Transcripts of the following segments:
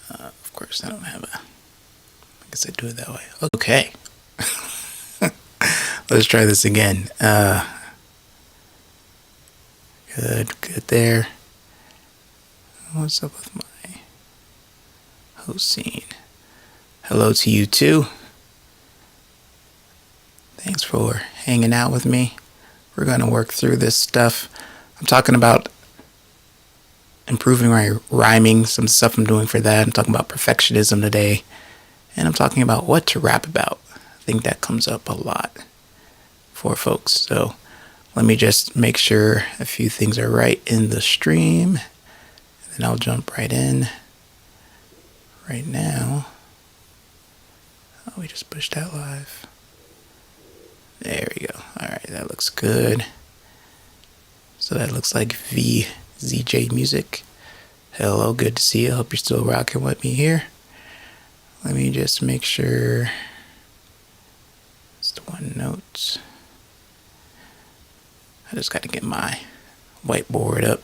Of course, I don't have a. I guess I do it that way. Okay, let's try this again. Good there. What's up with my host scene? Hello to you too. Thanks for hanging out with me. We're going to work through this stuff. I'm talking about improving my rhyming, some stuff I'm doing for that. I'm talking about perfectionism today. And I'm talking about what to rap about. I think that comes up a lot for folks. So let me just make sure a few things are right in the stream. And then I'll jump right in right now. Oh, we just pushed that live. There we go. All right, that looks good. So that looks like VZJ Music. Hello, good to see you. Hope you're still rocking with me here. Let me just make sure. It's the one note. I just got to get my whiteboard up.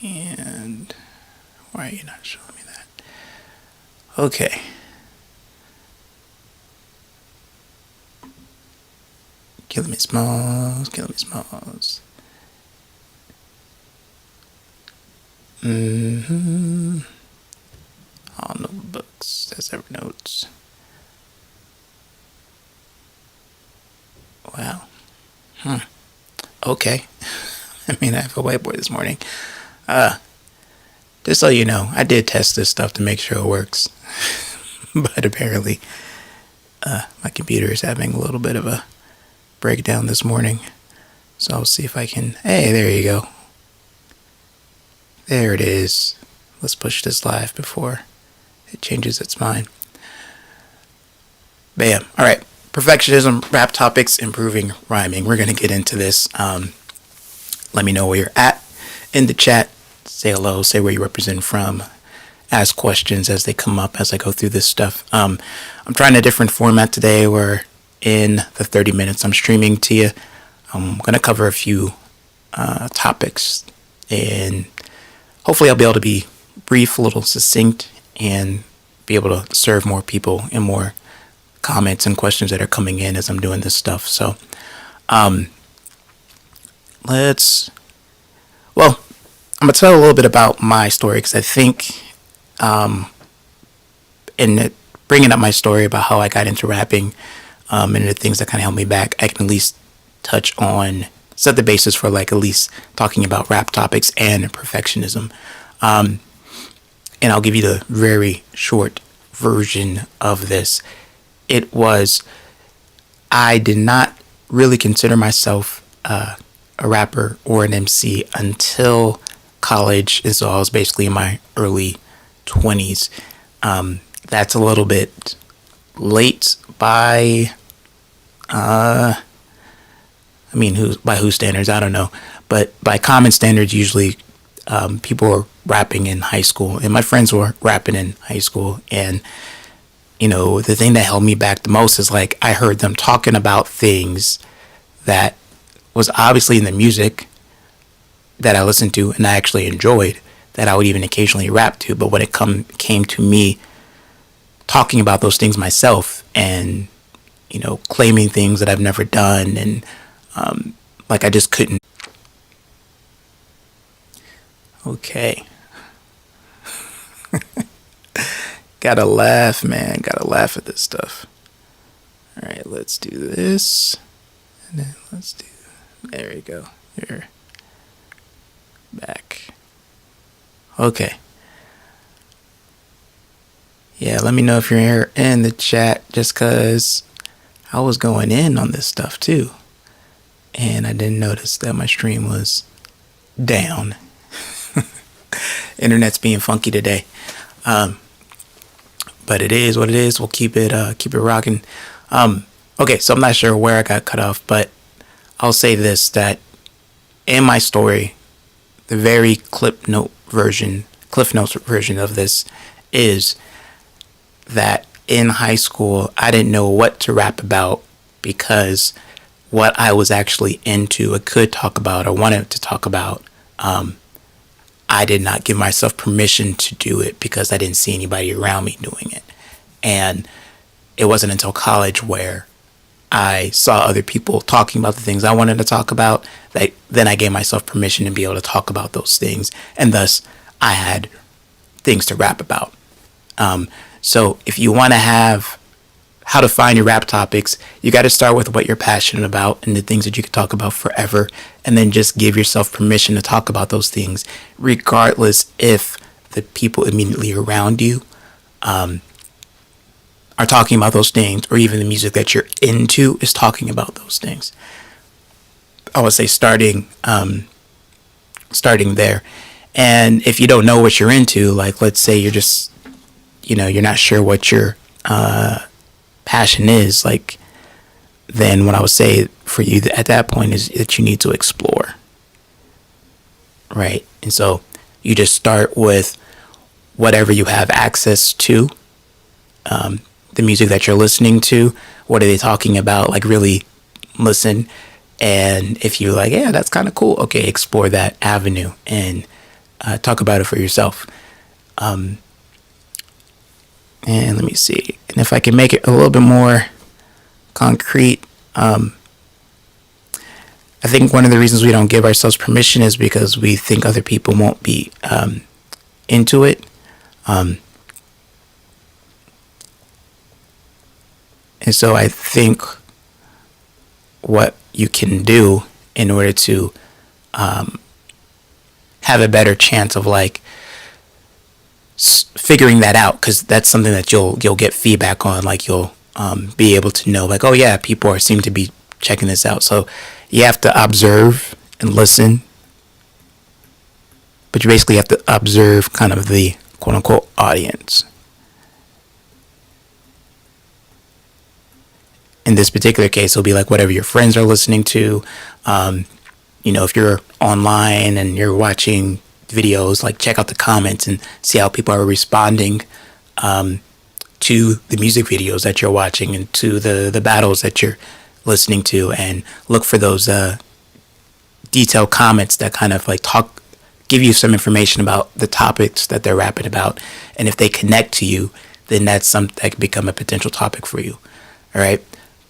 And why are you not showing me that? Okay. Killing me smalls, killing me smalls. All notebooks, that's every notes. Wow. Okay. I mean, I have a whiteboard this morning. Just so you know, I did test this stuff to make sure it works. But apparently, my computer is having a little bit of a breakdown this morning. So I'll see if I can. Hey, there you go. There it is. Let's push this live before it changes its mind. Bam. All right. Perfectionism, rap topics, improving rhyming. We're going to get into this. Let me know where you're at in the chat. Say hello. Say where you represent from. Ask questions as they come up as I go through this stuff. I'm trying a different format today where in the 30 minutes I'm streaming to you. I'm going to cover a few topics, and hopefully I'll be able to be brief, a little succinct, and be able to serve more people and more comments and questions that are coming in as I'm doing this stuff. So I'm going to tell a little bit about my story, because I think bringing up my story about how I got into rapping and the things that kind of held me back, I can at least touch on, set the basis for like at least talking about rap topics and perfectionism. And I'll give you the very short version of this. I did not really consider myself a rapper or an MC until college, and so I was basically in my early 20s. That's a little bit late by by whose standards, I don't know, but by common standards, usually people were rapping in high school, and my friends were rapping in high school. And the thing that held me back the most is like I heard them talking about things that was obviously in the music that I listened to and I actually enjoyed, that I would even occasionally rap to. But when it came to me talking about those things myself and claiming things that I've never done, and I just couldn't. Okay. Gotta laugh, man. Gotta laugh at this stuff. All right, let's do this. And then there we go. Here. Back. Okay. Yeah, let me know if you're here in the chat, just because I was going in on this stuff too. And I didn't notice that my stream was down. Internet's being funky today. But it is what it is. We'll keep it rocking. Okay, so I'm not sure where I got cut off, but I'll say this, that in my story, the very Cliff Notes version of this is that in high school, I didn't know what to rap about, because what I was actually into, I could talk about or wanted to talk about, I did not give myself permission to do it because I didn't see anybody around me doing it. And it wasn't until college where I saw other people talking about the things I wanted to talk about that then I gave myself permission to be able to talk about those things. And thus, I had things to rap about. So if you want to have how to find your rap topics, you got to start with what you're passionate about and the things that you can talk about forever, and then just give yourself permission to talk about those things, regardless if the people immediately around you are talking about those things, or even the music that you're into is talking about those things. I would say starting there. And if you don't know what you're into, like let's say you're just, you're not sure what your passion is, like, then what I would say for you at that point is that you need to explore, right? And so you just start with whatever you have access to, the music that you're listening to. What are they talking about? Like, really listen. And if you're like, yeah, that's kind of cool, okay, explore that avenue and talk about it for yourself. And let me see. And if I can make it a little bit more concrete, I think one of the reasons we don't give ourselves permission is because we think other people won't be into it. And so I think what you can do in order to have a better chance of like figuring that out, because that's something that you'll get feedback on, like you'll be able to know, like, oh yeah, people seem to be checking this out. So you have to observe and listen, but you basically have to observe kind of the quote unquote audience. In this particular case, it'll be like whatever your friends are listening to. If you're online and you're watching videos, like check out the comments and see how people are responding to the music videos that you're watching and to the battles that you're listening to, and look for those detailed comments that kind of like give you some information about the topics that they're rapping about. And if they connect to you, then that's something that can become a potential topic for you. All right.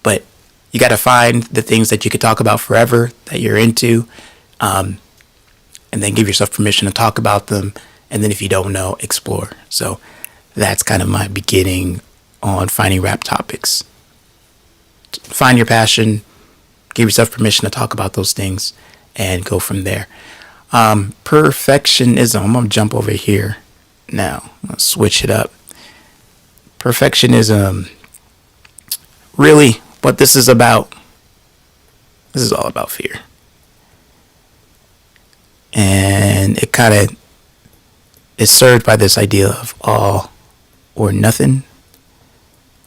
But you got to find the things that you could talk about forever that you're into, and then give yourself permission to talk about them. And then if you don't know, explore. So that's kind of my beginning on finding rap topics. Find your passion, give yourself permission to talk about those things, and go from there. Perfectionism. I'm going to jump over here now. I'm going to switch it up. Perfectionism. Really, what this is about, this is all about fear. And it kind of is served by this idea of all or nothing.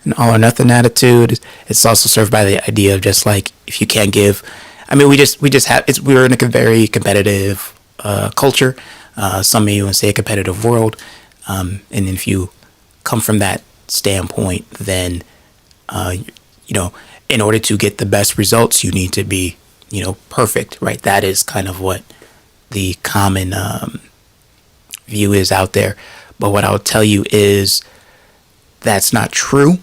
An all or nothing attitude. It's also served by the idea of just like, if you can't give, I mean, we just have, we're in a very competitive culture. Some may even say a competitive world. And if you come from that standpoint, then, in order to get the best results, you need to be, perfect, right? That is kind of what the common view is out there. But what I would tell you is that's not true,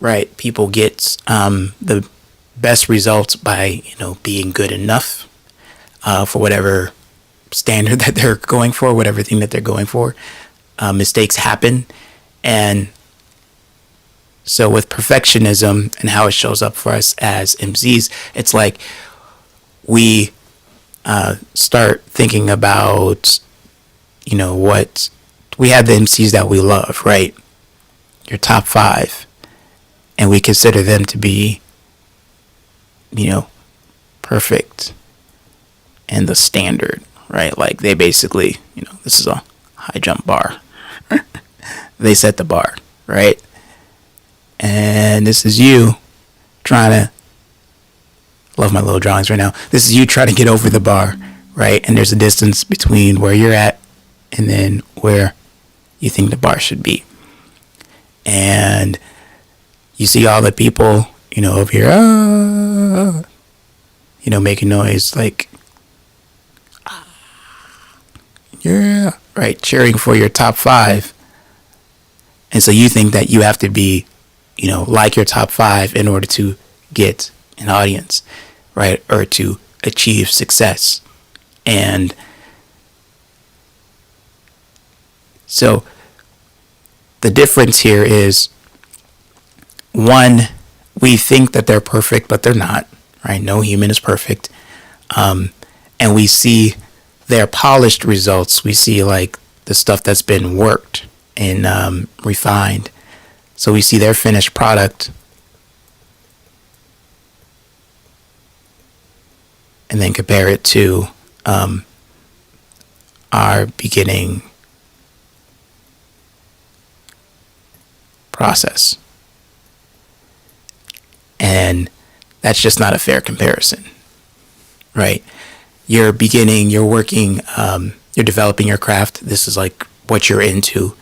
right? People get the best results by, being good enough for whatever standard that they're going for, whatever thing that they're going for. Mistakes happen. And so with perfectionism and how it shows up for us as MCs, it's like we start thinking about, what we have, the MCs that we love, right? Your top 5. And we consider them to be, perfect and the standard, right? Like they basically, this is a high jump bar. They set the bar, right? And this is you trying to, love my little drawings right now. This is you trying to get over the bar, right? And there's a distance between where you're at and then where you think the bar should be. And you see all the people, over here, making noise like, yeah, right, cheering for your top five. And so you think that you have to be, like your top five in order to get an audience, right? Or to achieve success. And so the difference here is, one, we think that they're perfect, but they're not, right? No human is perfect. And we see their polished results. We see like the stuff that's been worked and refined. So we see their finished product and then compare it to our beginning process. And that's just not a fair comparison, right? You're beginning, you're working, you're developing your craft. This is like what you're into.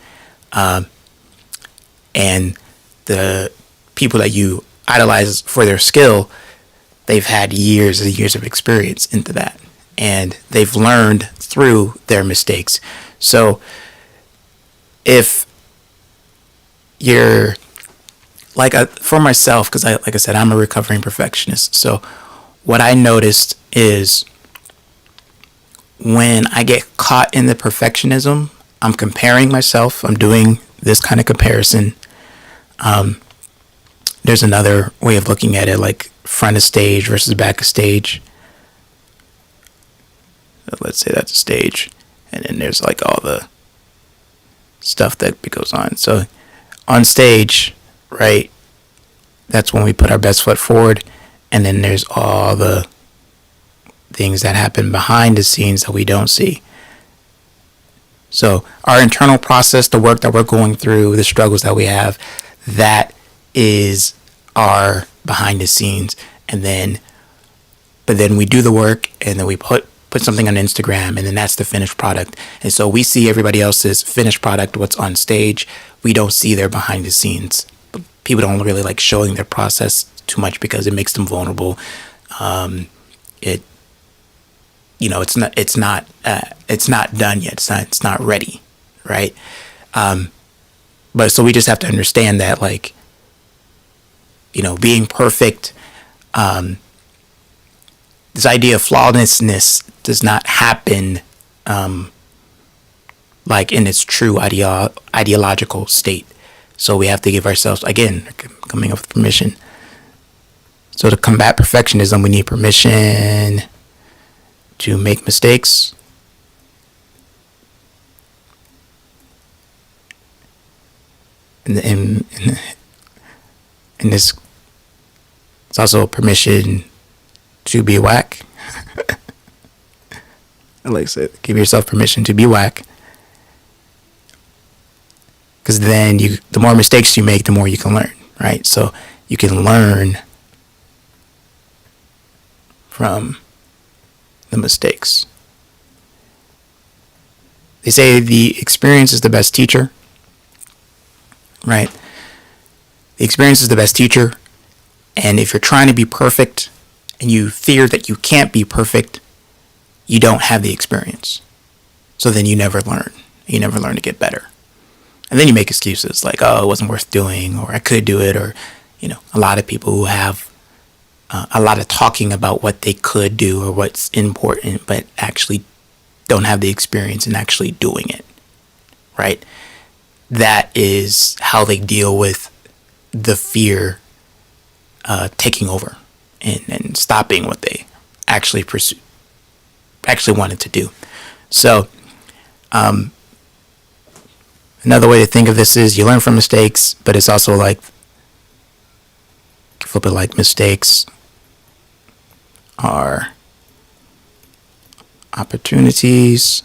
And the people that you idolize for their skill, they've had years and years of experience into that. And they've learned through their mistakes. So if you're for myself, because like I said, I'm a recovering perfectionist. So what I noticed is when I get caught in the perfectionism, I'm comparing myself. I'm doing this kind of comparison. There's another way of looking at it, like front of stage versus back of stage. Let's say that's a stage, and then there's like all the stuff that goes on. So on stage, right, that's when we put our best foot forward, and then there's all the things that happen behind the scenes that we don't see. So our internal process, the work that we're going through, the struggles that we have, that is our behind the scenes. But then we do the work, and then we put something on Instagram, and then that's the finished product. And so we see everybody else's finished product, what's on stage. We don't see their behind the scenes. People don't really like showing their process too much because it makes them vulnerable. It's not done yet. It's not ready, right? But so we just have to understand that, like, being perfect, this idea of flawlessness does not happen like in its true ideological state. So we have to give ourselves, again, coming up with permission. So to combat perfectionism, we need permission to make mistakes. And this, it's also permission to be whack. Like I said, give yourself permission to be whack. Because then the more mistakes you make, the more you can learn, right? So you can learn from the mistakes. They say the experience is the best teacher, right? The experience is the best teacher. And if you're trying to be perfect and you fear that you can't be perfect, you don't have the experience. So then you never learn. You never learn to get better. And then you make excuses like, oh, it wasn't worth doing, or I could do it, or, a lot of people who have a lot of talking about what they could do or what's important, but actually don't have the experience in actually doing it, right? That is how they deal with the fear taking over and stopping what they actually wanted to do. So, another way to think of this is you learn from mistakes, but it's also like, flip it like mistakes are opportunities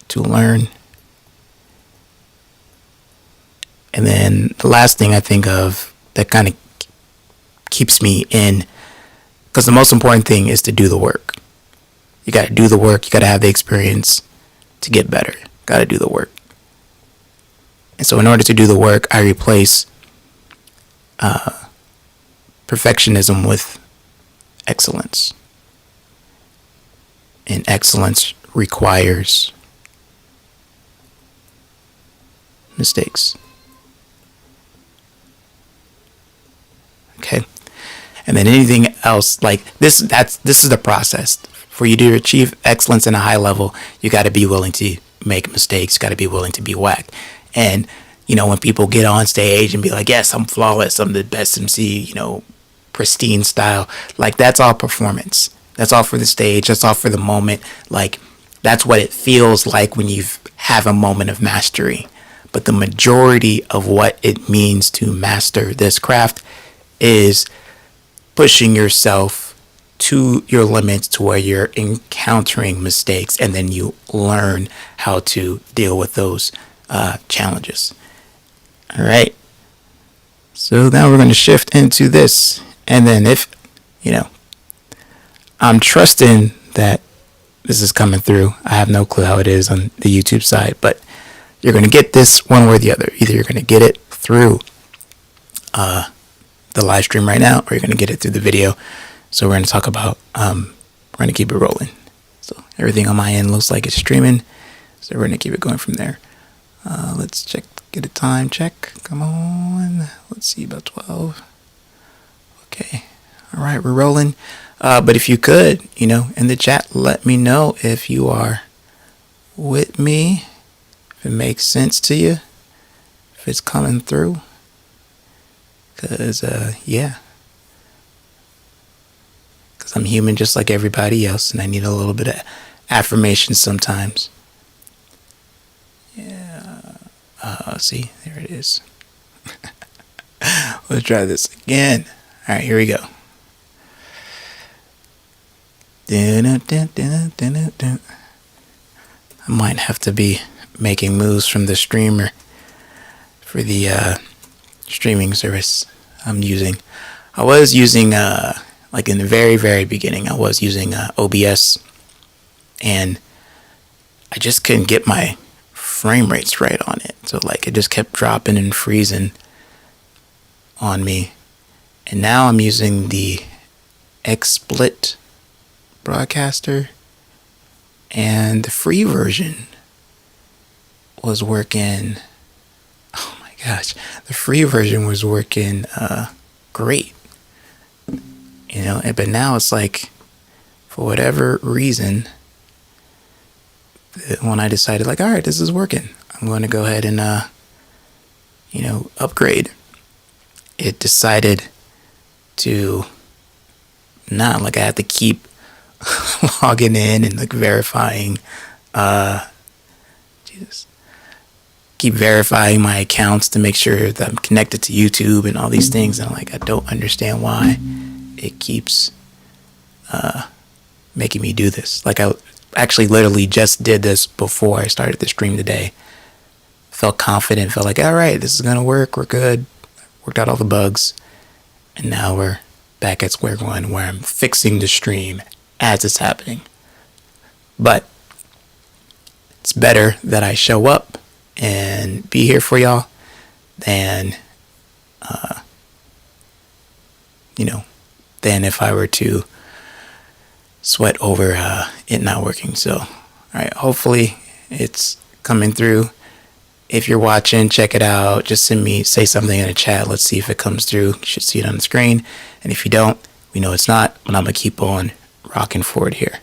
to learn. And then the last thing I think of that kind of keeps me in, because the most important thing is to do the work. You got to do the work. You got to have the experience to get better. Got to do the work. And so in order to do the work, I replace perfectionism with excellence. And excellence requires mistakes. Okay? And then anything else like this is the process. For you to achieve excellence in a high level, you got to be willing to make mistakes, you got to be willing to be whacked. And when people get on stage and be like, yes, I'm flawless, I'm the best MC, pristine style, like that's all performance. That's all for the stage, that's all for the moment. Like that's what it feels like when you have a moment of mastery. But the majority of what it means to master this craft is pushing yourself to your limits to where you're encountering mistakes and then you learn how to deal with those challenges. All right. So now we're going to shift into this. And then if, I'm trusting that this is coming through. I have no clue how it is on the YouTube side, but you're going to get this one way or the other. Either you're going to get it through the live stream right now, or you're going to get it through the video. So we're going to talk about, we're going to keep it rolling. So everything on my end looks like it's streaming. So we're going to keep it going from there. Let's get a time check. Come on. Let's see, about 12. Okay. All right, we're rolling. But if you could, in the chat, let me know if you are with me, if it makes sense to you, if it's coming through. Because, because I'm human just like everybody else, and I need a little bit of affirmation sometimes. Yeah. See, there it is. Let's try this again. All right, here we go. I might have to be making moves from the streamer for the streaming service I'm using. I was using, like in the very, very beginning, I was using OBS, and I just couldn't get my frame rates right on it. So like it just kept dropping and freezing on me. And now I'm using the XSplit broadcaster, and the free version was working. Oh my gosh, the free version was working great. But now it's like, for whatever reason, when I decided like, all right, this is working, I'm going to go ahead and upgrade, it decided to not, like, I had to keep logging in and like verifying keep verifying my accounts to make sure that I'm connected to YouTube and all these things, and I'm like, I don't understand why it keeps making me do this. Like, I actually literally just did this before I started the stream today. Felt confident, felt like, all right, this is gonna work, we're good, worked out all the bugs, and now we're back at square one where I'm fixing the stream as it's happening. But it's better that I show up and be here for y'all than than if I were to sweat over it not working. So, all right, hopefully it's coming through. If you're watching, check it out. Just say something in the chat. Let's see if it comes through. You should see it on the screen. And if you don't, we know it's not, but I'm gonna keep on rocking forward here.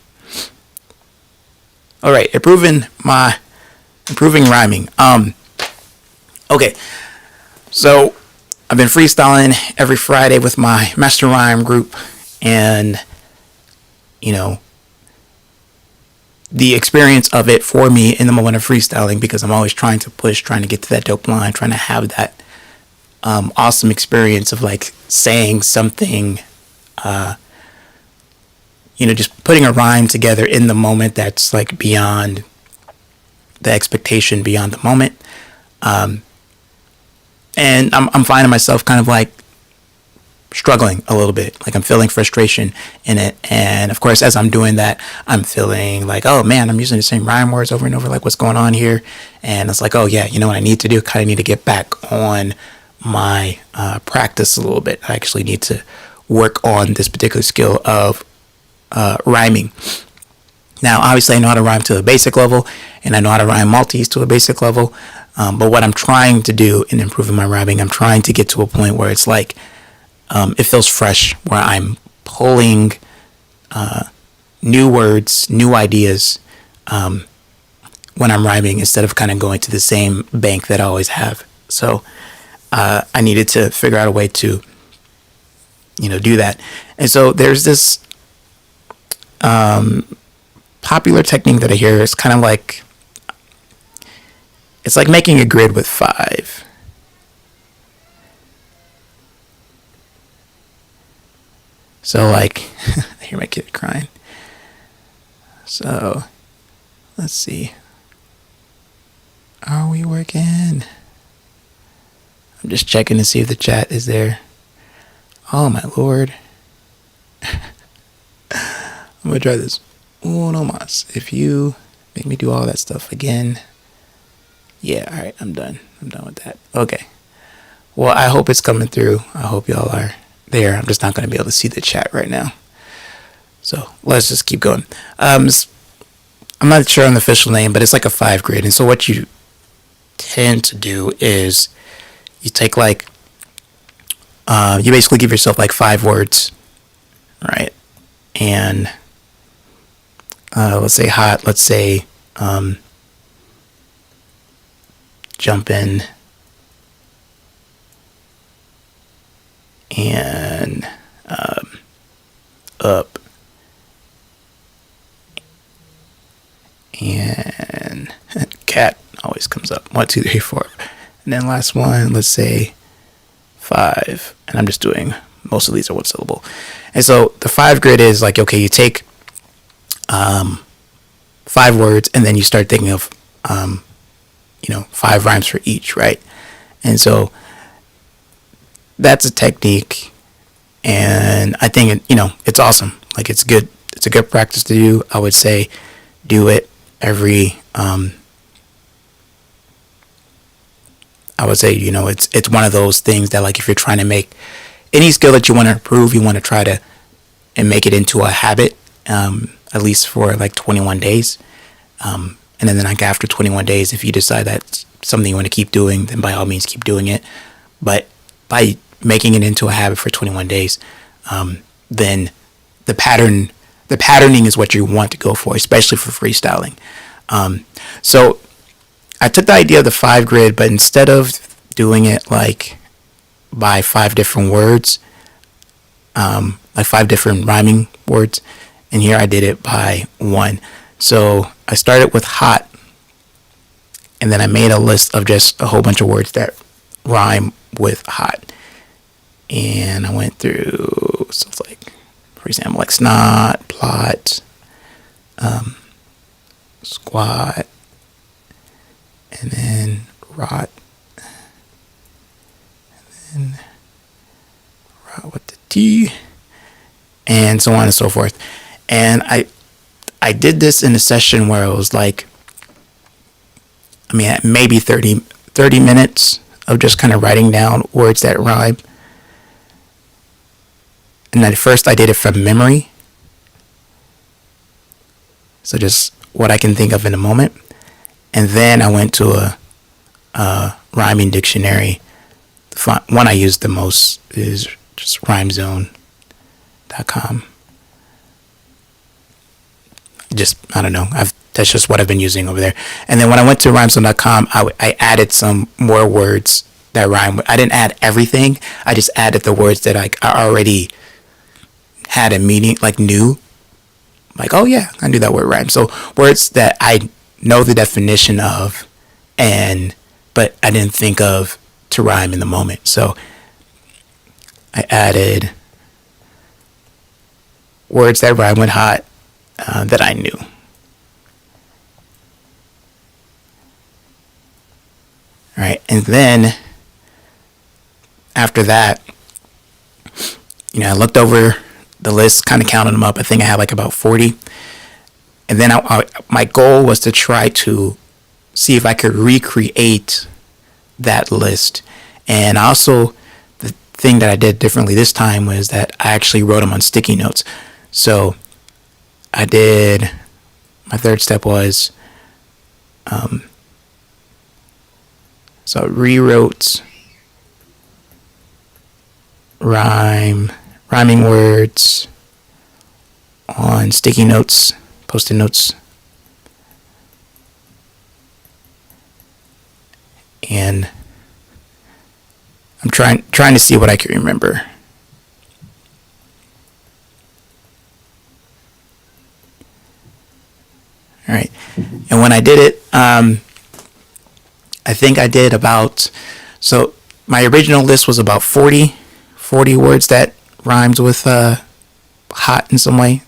All right, improving rhyming. Okay, so I've been freestyling every Friday with my Master Rhyme group, and the experience of it for me in the moment of freestyling, because I'm always trying to get to that dope line, trying to have that awesome experience of like saying something, just putting a rhyme together in the moment that's like beyond the expectation, beyond the moment. And I'm finding myself kind of like struggling a little bit, like I'm feeling frustration in it. And of course, as I'm doing that, I'm feeling like, oh man, I'm using the same rhyme words over and over, like what's going on here? And it's like, oh yeah, you know what I need to do? Kind of need to get back on my practice a little bit. I actually need to work on this particular skill of rhyming. Now, obviously, I know how to rhyme to a basic level, and I know how to rhyme multis to a basic level. But what I'm trying to do in improving my rhyming, I'm trying to get to a point where it's like it feels fresh, where I'm pulling new words, new ideas when I'm rhyming instead of kind of going to the same bank that I always have. So I needed to figure out a way to, do that. And so there's this popular technique that I hear. It's kind of like, it's like making a grid with 5. So like, I hear my kid crying. So let's see. Are we working? I'm just checking to see if the chat is there. Oh my lord. I'm gonna try this. Uno mas. If you make me do all that stuff again. Yeah, alright, I'm done. I'm done with that. Okay. Well, I hope it's coming through. I hope y'all are there. I'm just not gonna be able to see the chat right now. So let's just keep going. I'm not sure on the official name, but it's like a 5 grid. And so what you tend to do is you take like, you basically give yourself like 5 words, right? And let's say hot, let's say jump in, and up, and cat always comes up. 1, 2, 3, 4. And then last one, let's say 5. And I'm just doing, most of these are 1 syllable. And so the 5 grid is like, okay, you take 5 words, and then you start thinking of 5 rhymes for each, right? And so that's a technique, and I think it's awesome. Like, it's good. It's a good practice to do. I would say do it every I would say, it's one of those things that, like, if you're trying to make any skill that you want to improve, you want to try to and make it into a habit, at least for like 21 days. And then like after 21 days, if you decide that's something you want to keep doing, then by all means keep doing it. But by making it into a habit for 21 days, then the patterning is what you want to go for, especially for freestyling. So I took the idea of the 5 grid, but instead of doing it like by 5 different words, like 5 different rhyming words, and here I did it by 1. So I started with hot, and then I made a list of just a whole bunch of words that rhyme with hot. And I went through, so it's like, for example, like snot, plot, squat, and then rot, and then rot with the T, and so on and so forth. And I did this in a session where it was like, maybe 30 minutes of just kind of writing down words that rhyme. And at first I did it from memory, so just what I can think of in a moment. And then I went to a rhyming dictionary. The one I use the most is just rhymezone.com. I don't know. That's just what I've been using over there. And then when I went to rhymezone.com, I added some more words that rhyme. I didn't add everything. I just added the words that I already had a meaning, like knew. Like, oh yeah, I knew that word rhyme. So words that I know the definition of, but I didn't think of to rhyme in the moment. So I added words that rhyme with hot that I knew. All right, and then after that, I looked over the list, kind of counted them up. I think I had like about 40. And then my goal was to try to see if I could recreate that list. And also, the thing that I did differently this time was that I actually wrote them on sticky notes. So I did My third step was, so I rewrote rhyming words on sticky notes, post-it notes, and I'm trying to see what I can remember. All right, and when I did it, I think I did about, so my original list was about 40 words that rhymes with hot in some way.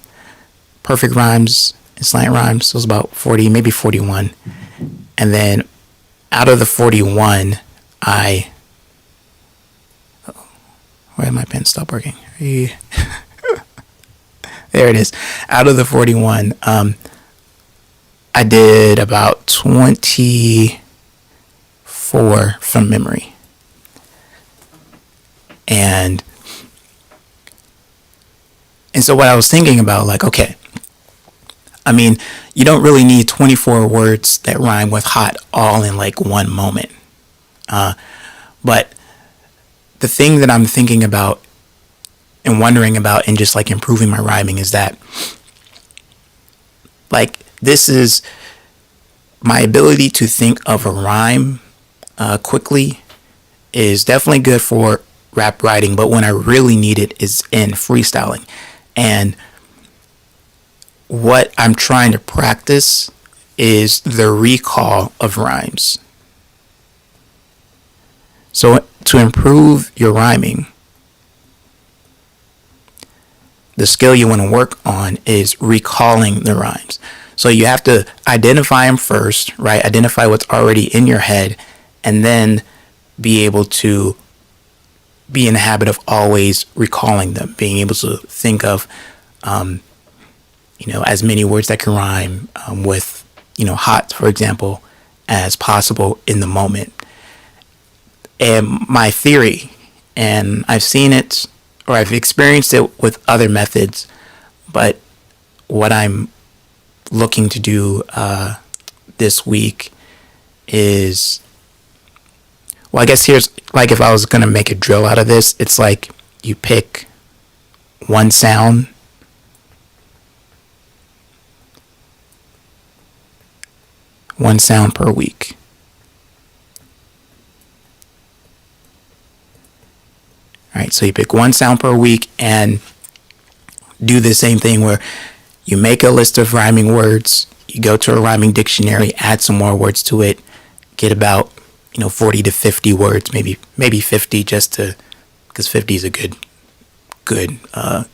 Perfect rhymes and slant rhymes. So it was about 40, maybe 41. And then out of the 41, where did my pen stop working? There it is. Out of the 41, I did about 24 from memory. And so what I was thinking about, like, okay, I mean, you don't really need 24 words that rhyme with hot all in like one moment. But the thing that I'm thinking about and wondering about and just like improving my rhyming is that, like, this is my ability to think of a rhyme quickly is definitely good for rap writing, but when I really need it is in freestyling. And what I'm trying to practice is the recall of rhymes. So to improve your rhyming, the skill you want to work on is recalling the rhymes. So you have to identify them first, right? Identify what's already in your head, and then be able to be in the habit of always recalling them, being able to think of, as many words that can rhyme with, hot, for example, as possible in the moment. And my theory, and I've seen it or I've experienced it with other methods, but what I'm looking to do this week is, well, I guess here's, like, if I was going to make a drill out of this, it's like you pick one sound per week. All right, so you pick one sound per week and do the same thing where you make a list of rhyming words, you go to a rhyming dictionary, add some more words to it, get about 40 to 50 words, maybe 50, just to, because 50 is a good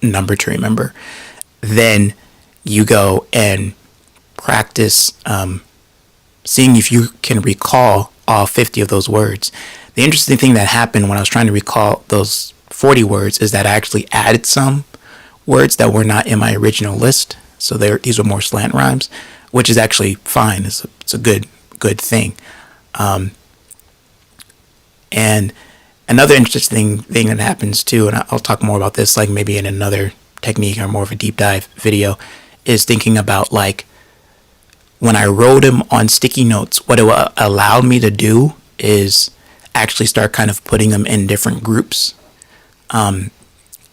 number to remember. Then you go and practice seeing if you can recall all 50 of those words. The interesting thing that happened when I was trying to recall those 40 words is that I actually added some words that were not in my original list. So these were more slant rhymes, which is actually fine. It's a good thing. And another interesting thing that happens too, and I'll talk more about this like maybe in another technique or more of a deep dive video, is thinking about, like, when I wrote them on sticky notes, what it allowed me to do is actually start kind of putting them in different groups. And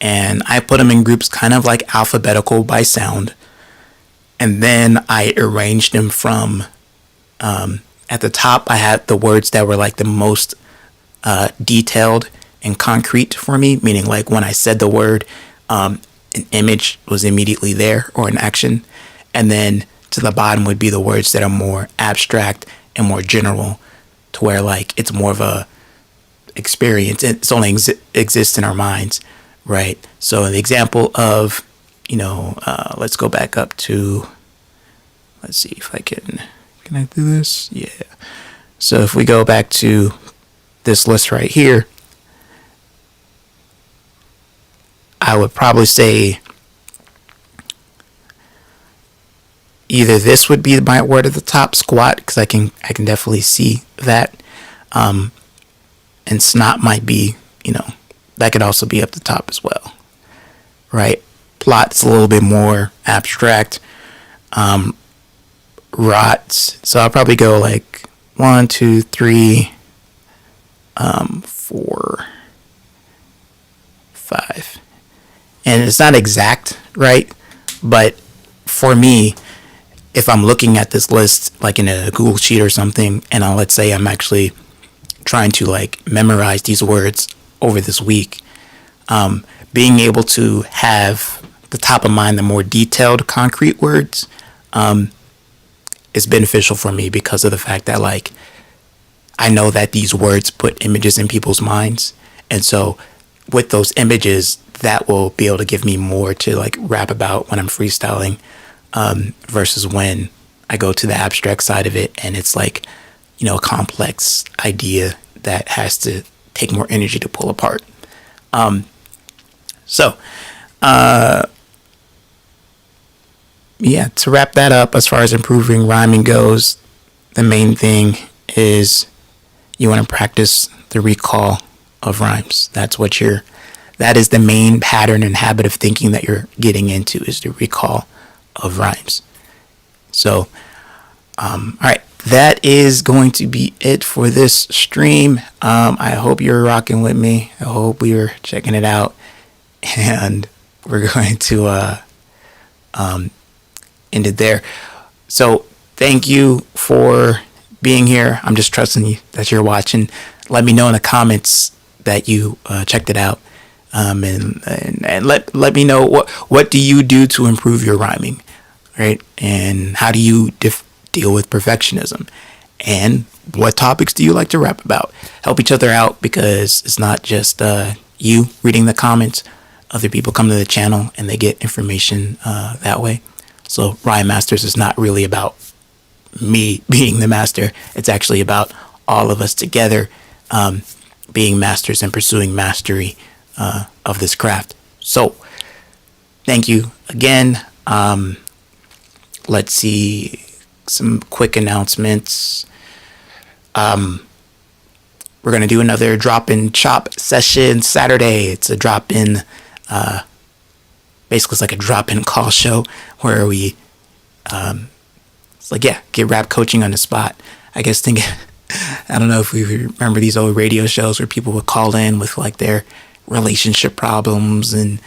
I put them in groups kind of like alphabetical by sound. And then I arranged them from, at the top, I had the words that were like the most detailed and concrete for me, meaning like when I said the word, an image was immediately there or an action. And then to the bottom would be the words that are more abstract and more general, to where like it's more of a experience. It's only exists in our minds, right? So the example of, let's go back up to, let's see if I can I do this? Yeah. So if we go back to this list right here, I would probably say either this would be my word at the top, squat, because I can definitely see that, and snot might be, that could also be up the top as well, right? Plot's a little bit more abstract. rots. So I'll probably go like 1, 2, 3, 4, 5. And it's not exact, right? But for me, if I'm looking at this list like in a Google sheet or something, and let's say I'm actually trying to like memorize these words over this week, being able to have the top of mind, the more detailed, concrete words, is beneficial for me because of the fact that like I know that these words put images in people's minds, and so with those images, that will be able to give me more to like rap about when I'm freestyling, versus when I go to the abstract side of it and it's like, a complex idea that has to take more energy to pull apart. So, yeah, to wrap that up, as far as improving rhyming goes, the main thing is you want to practice the recall of rhymes. That is the main pattern and habit of thinking that you're getting into, is the recall of rhymes. So, all right, that is going to be it for this stream. I hope you're rocking with me. I hope you're checking it out, and we're going to end it there. So thank you for being here. I'm just trusting you that you're watching. Let me know in the comments that you checked it out, and let me know what do you do to improve your rhyming, right? And how do you deal with perfectionism, and what topics do you like to rap about? Help each other out, because it's not just you reading the comments. Other people come to the channel and they get information that way. So Rhyme Masters is not really about me being the master. It's actually about all of us together being masters and pursuing mastery of this craft. So thank you again. Let's see some quick announcements. We're going to do another drop-in chop session Saturday. It's a drop-in, basically it's like a drop-in call show where we, it's like, yeah, get rap coaching on the spot. I guess I don't know if we remember these old radio shows where people would call in with like their relationship problems and,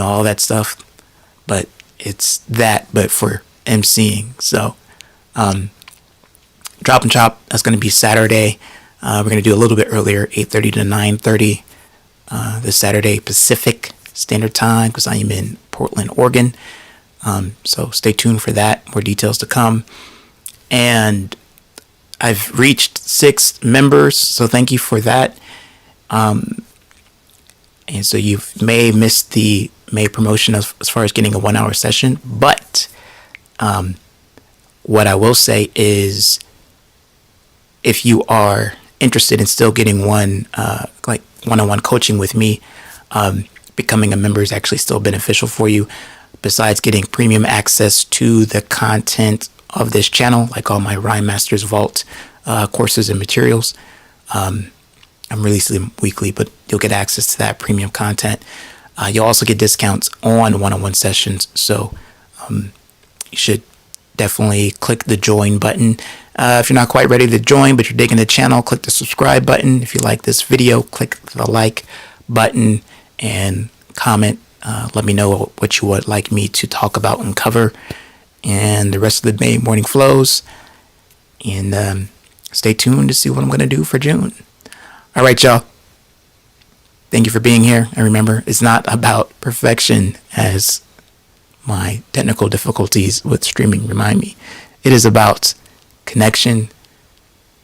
all that stuff. But it's that, but for emceeing. So, drop and chop, that's going to be Saturday. We're going to do a little bit earlier, 8:30 to 9:30 this Saturday Pacific Standard Time, because I am in Portland, Oregon. So stay tuned for that. More details to come. And I've reached 6 members, so thank you for that. And so you may miss the May promotion as far as getting a 1-hour session, but what I will say is, if you are interested in still getting like one-on-one coaching with me, becoming a member is actually still beneficial for you. Besides getting premium access to the content of this channel, like all my Rhyme Masters Vault courses and materials, I'm releasing them weekly, but you'll get access to that premium content. You'll also get discounts on one-on-one sessions, so you should definitely click the join button. If you're not quite ready to join, but you're digging the channel, click the subscribe button. If you like this video, click the like button and comment. Let me know what you would like me to talk about and cover, and the rest of the May morning flows. And stay tuned to see what I'm going to do for June. All right, y'all. Thank you for being here. And remember, it's not about perfection, as my technical difficulties with streaming remind me. It is about connection